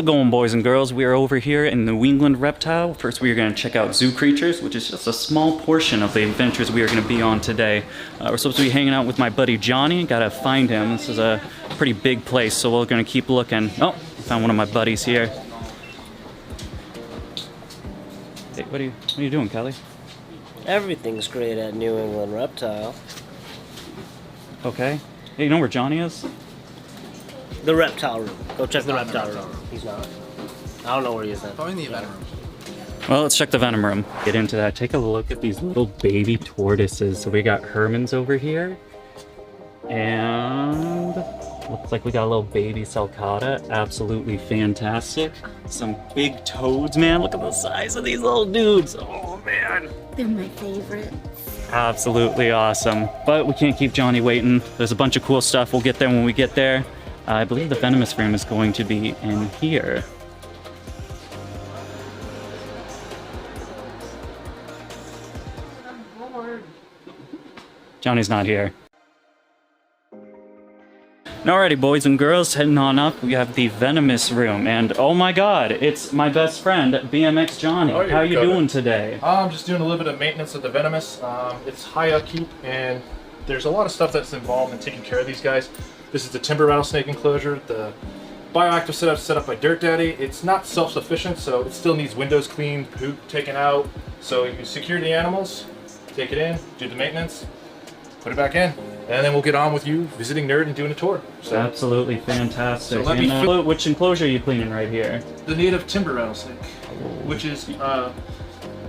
it going, boys and girls? We are over here in New England Reptile. First, we are going to check out zoo creatures, which is just a small portion of the adventures we are going to be on today. We're supposed to be hanging out with my buddy Johnny. Gotta find him. This is a pretty big place, so we're going to keep looking. Oh, found one of my buddies here. Hey, what are you doing, Kelly? Everything's great at New England Reptile. Okay. Hey, you know where Johnny is? The Reptile Room. Go check the Reptile Room. He's not. I don't know where he is then. Probably in the Venom Room. Well, let's check the Venom Room. Get into that. Take a look at these little baby tortoises. So we got Hermans over here. And looks like we got a little baby Sulcata. Absolutely fantastic. Some big toads, man. Look at the size of these little dudes. Oh, man. They're my favorite. Absolutely awesome. But we can't keep Johnny waiting. There's a bunch of cool stuff. We'll get there when we get there. I believe the Venomous Room is going to be in here. Johnny's not here. Alrighty, boys and girls, heading on up. We have the Venomous Room, and oh my god, it's my best friend, BMX Johnny. Oh, how you doing today? I'm just doing a little bit of maintenance of the Venomous. It's high upkeep, and there's a lot of stuff that's involved in taking care of these guys. This is the timber rattlesnake enclosure. The bioactive setup set up by Dirt Daddy. It's not self-sufficient, so it still needs windows cleaned, poop taken out. So you secure the animals, take it in, do the maintenance, put it back in, and then we'll get on with you visiting Nerd and doing a tour. So, absolutely fantastic. So let me which enclosure are you cleaning right here? the native timber rattlesnake, which is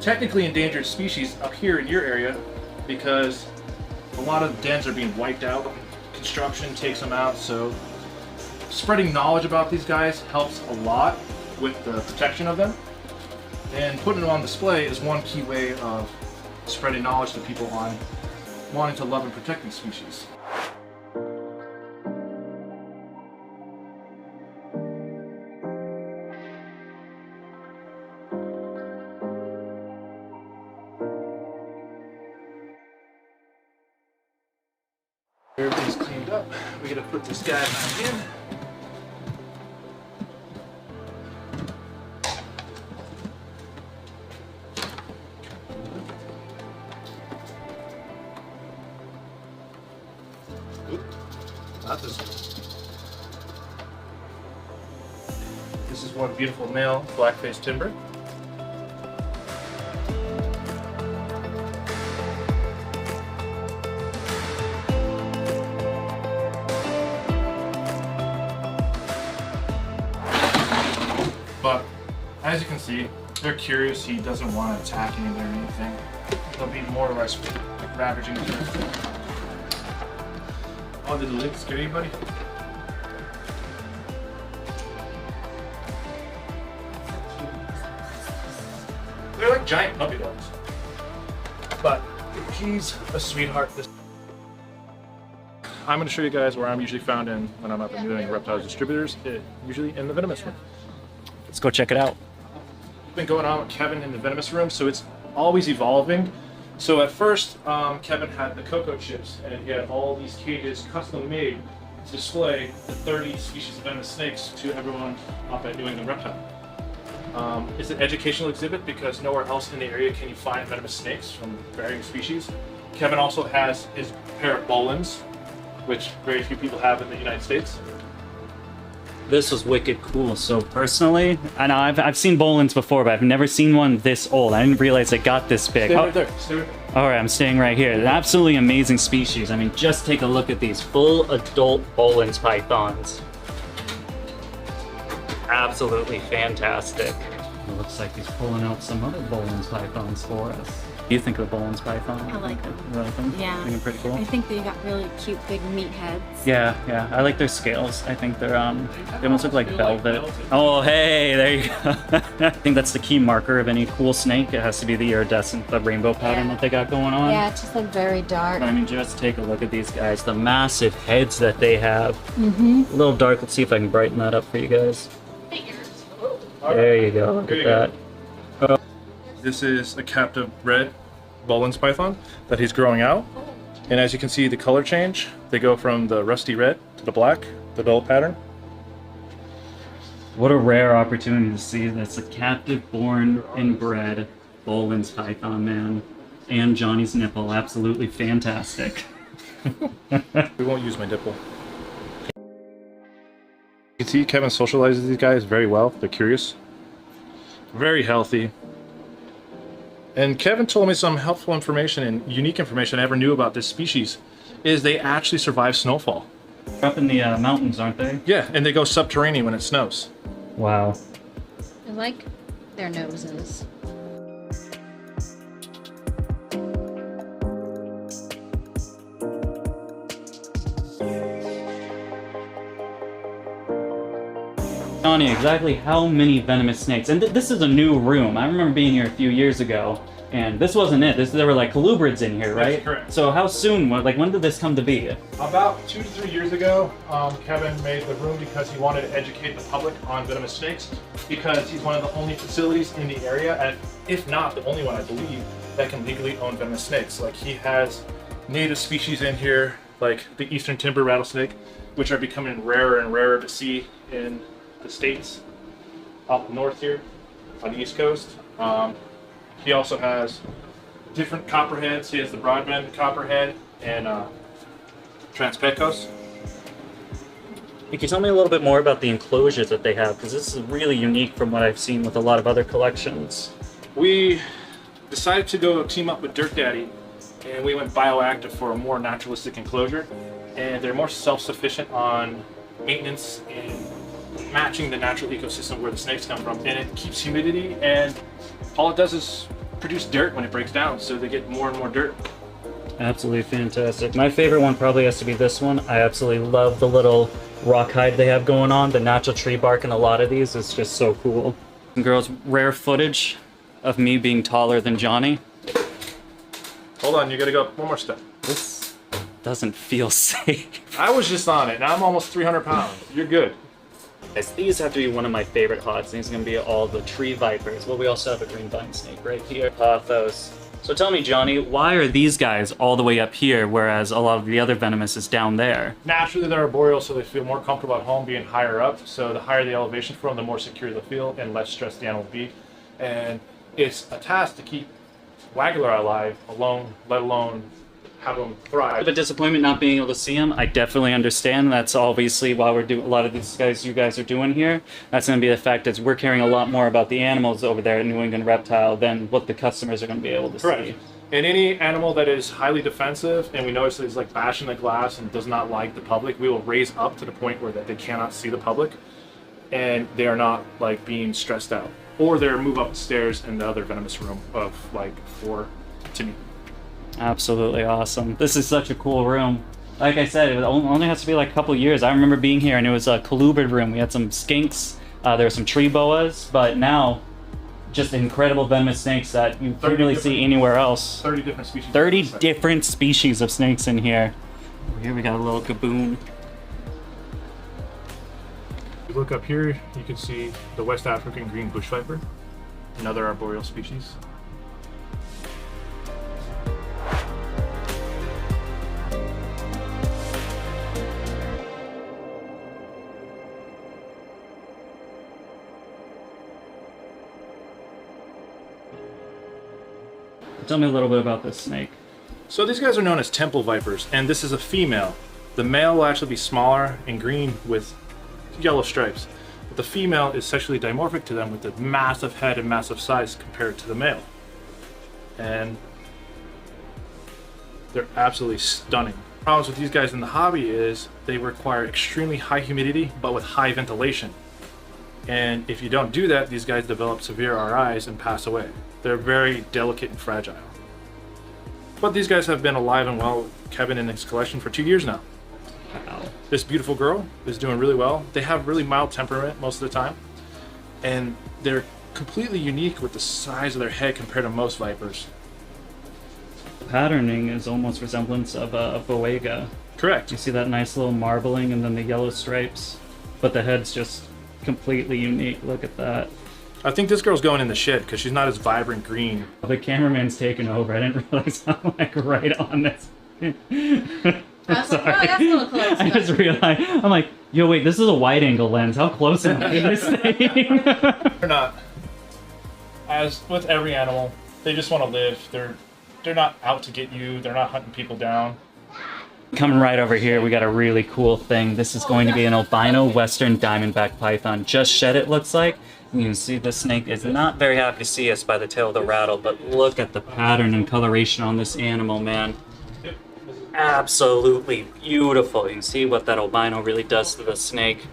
technically endangered species up here in your area because a lot of dens are being wiped out. Construction takes them out, so spreading knowledge about these guys helps a lot with the protection of them, and putting them on display is one key way of spreading knowledge to people on wanting to love and protect these species. Everything's cleaned up. We're gonna put this guy back in. Oop, not this one. This is one beautiful male black-faced timber. But as you can see, they're curious. He doesn't want to attack anything or anything. They'll be more or less ravaging the earth. Oh, did the lid scare you, buddy? They're like giant puppy dogs. But he's a sweetheart. I'm going to show you guys where I'm usually found in when I'm up and doing reptiles distributors, usually in the Venomous Room. Let's go check it out. Been going on with Kevin in the Venomous Room, so it's always evolving. So at first, Kevin had the cocoa chips, and he had all these cages custom made to display the 30 species of venomous snakes to everyone up at New England Reptile. It's an educational exhibit because nowhere else in the area can you find venomous snakes from varying species. Kevin also has his pair of Bolins, which very few people have in the United States. This was wicked cool. So personally, I know I've seen Bolins before, but I've never seen one this old. I didn't realize it got this big. Stay right there. Stay right there. All right, I'm staying right here. An absolutely amazing species. I mean, just take a look at these full adult Bolins pythons. Absolutely fantastic. It looks like he's pulling out some other Bolins pythons for us. What do you think of the Bolins python? I like them. You like them? Yeah. I think they're pretty cool. I think they got really cute big meat heads. Yeah, yeah. I like their scales. I think they're they almost look like velvet. Oh, hey, there you go. I think that's the key marker of any cool snake. It has to be the iridescent, the rainbow pattern that they got going on. Yeah, it's just like very dark. I mean, just take a look at these guys. The massive heads that they have. Mm-hmm. A little dark. Let's see if I can brighten that up for you guys. There you go. Look at that. Oh. This is a captive red Bolins python that he's growing out. And as you can see, the color change, they go from the rusty red to the black, the dull pattern. What a rare opportunity to see this. A captive born and bred Bolin's python, man. And Johnny's nipple. Absolutely fantastic. We won't use my nipple. You can see Kevin socializes these guys very well. They're curious. Very healthy. And Kevin told me some helpful information and unique information I never knew about this species. Is they actually survive snowfall. They're up in the mountains, aren't they? Yeah, and they go subterranean when it snows. Wow. I like their noses. Johnny, exactly how many venomous snakes? And this is a new room. I remember being here a few years ago, and this wasn't it. There were like colubrids in here, right? That's correct. So how soon, like when did this come to be? About 2 to 3 years ago, Kevin made the room because he wanted to educate the public on venomous snakes, because he's one of the only facilities in the area, and if not the only one, I believe, that can legally own venomous snakes. Like, he has native species in here, like the eastern timber rattlesnake, which are becoming rarer and rarer to see in the States, up north here on the East Coast. He also has different copperheads. He has the broadband copperhead and Transpecos. Can you tell me a little bit more about the enclosures that they have? Because this is really unique from what I've seen with a lot of other collections. We decided to go team up with Dirt Daddy, and we went bioactive for a more naturalistic enclosure, and they're more self-sufficient on maintenance and matching the natural ecosystem where the snakes come from, and it keeps humidity, and all it does is produce dirt when it breaks down, so they get more and more dirt. Absolutely fantastic. My favorite one probably has to be this one. I absolutely love the little rock hide they have going on. The natural tree bark in a lot of these is just so cool. And girls, rare footage of me being taller than Johnny. Hold on, you gotta go one more step. This doesn't feel safe. I was just on it, and I'm almost 300 pounds. You're good. These have to be one of my favorite hots. These are going to be all the tree vipers. Well, we also have a green vine snake right here. Pothos. So tell me, Johnny, why are these guys all the way up here, whereas a lot of the other venomous is down there? Naturally, they're arboreal, so they feel more comfortable at home being higher up. So the higher the elevation for them, the more secure they'll feel and less stressed the animal will be. And it's a task to keep Waggler alive alone, let alone have them thrive. The disappointment not being able to see them, I definitely understand. That's obviously why we're doing a lot of these guys you guys are doing here. That's going to be the fact that we're caring a lot more about the animals over there at New England Reptile than what the customers are going to be able to see. And any animal that is highly defensive, and we notice that is like bashing the glass and does not like the public, we will raise up to the point where that they cannot see the public, and they are not like being stressed out, or they're move up the stairs in the other venomous room of like 4 to me. Absolutely awesome. This is such a cool room. Like I said, it only has to be like a couple years. I remember being here and it was a colubrid room. We had some skinks, there were some tree boas, but now just incredible venomous snakes that you can't really see anywhere else. 30 different species. 30 different species of snakes in here. Here we got a little gaboon. If you look up here, you can see the West African green bush viper, another arboreal species. Tell me a little bit about this snake. So these guys are known as temple vipers, and this is a female. The male will actually be smaller and green with yellow stripes. But the female is sexually dimorphic to them with a massive head and massive size compared to the male. And they're absolutely stunning. Problems with these guys in the hobby is they require extremely high humidity, but with high ventilation. And if you don't do that, these guys develop severe RIs and pass away. They're very delicate and fragile. But these guys have been alive and well with Kevin in his collection for 2 years now. Wow. This beautiful girl is doing really well. They have really mild temperament most of the time. And they're completely unique with the size of their head compared to most vipers. Patterning is almost resemblance of a Boega. Correct. You see that nice little marbling and then the yellow stripes, but the head's just completely unique. Look at that. I think this girl's going in the shed because she's not as vibrant green. The cameraman's taking over. I didn't realize I'm like right on this. I was like, oh, that's a little close. I just realized, I'm like, Yo, wait, this is a wide angle lens. How close am I to this thing? They're not. As with every animal, they just want to live. They're not out to get you. They're not hunting people down. Coming right over here, we got a really cool thing. This is going to be an albino western diamondback python. Just shed, it looks like. You can see the snake is not very happy to see us by the tail of the rattle, but look at the pattern and coloration on this animal, man. Absolutely beautiful. You can see what that albino really does to the snake.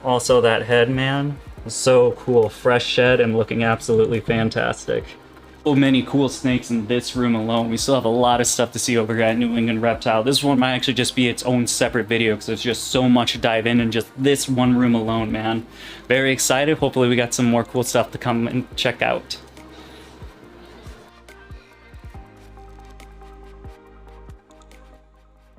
Also, that head, man, so cool. Fresh shed and looking absolutely fantastic. So many cool snakes in this room alone. We still have a lot of stuff to see over here at New England Reptile. This one might actually just be its own separate video because there's just so much to dive in just this one room alone, man. Very excited. Hopefully we got some more cool stuff to come and check out.